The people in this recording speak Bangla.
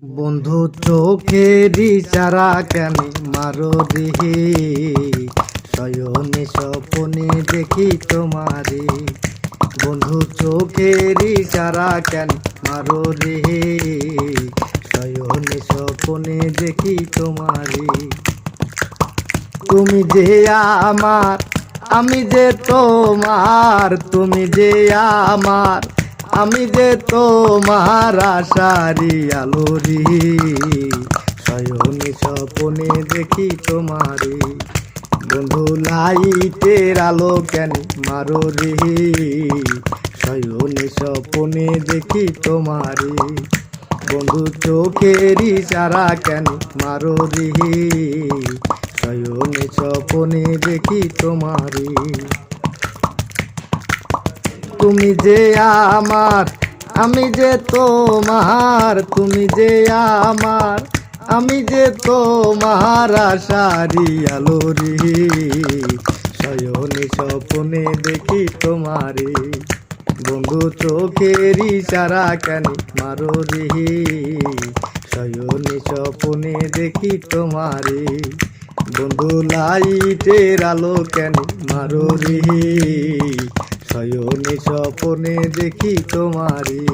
বন্ধু চোখের ইশারা কেন মারো রে, শয়নে স্বপনে দেখি তোমারে। বন্ধু চোখের ইশারা কেন মারো রে, শয়নে স্বপনে দেখি তোমারে। তুমি যে আমার, আমি যে তোমার, তুমি যে আমার, আমি যে তোমার আশারি আলোরি। শয়নে স্বপনে দেখি তোমারে। বন্ধু লাইটের আলো কেন মারো রে, শয়নে স্বপনে দেখি তোমারে। বন্ধু চোখের ইশারা কেন মারো রে, শয়নে স্বপনে দেখি তোমারে। তুমি যে আমার, আমি যে তোমার, তুমি যে আমার, আমি যে তোমার আশারি আলোরি। শয়নে স্বপনে দেখি তোমারে। বন্ধু চোখের ইশারা কেন মারো রে, শয়নে স্বপনে দেখি তোমারে। বন্ধু লাইটের আলো কেন মারো রে, শয়নে স্বপনে দেখি তোমারে।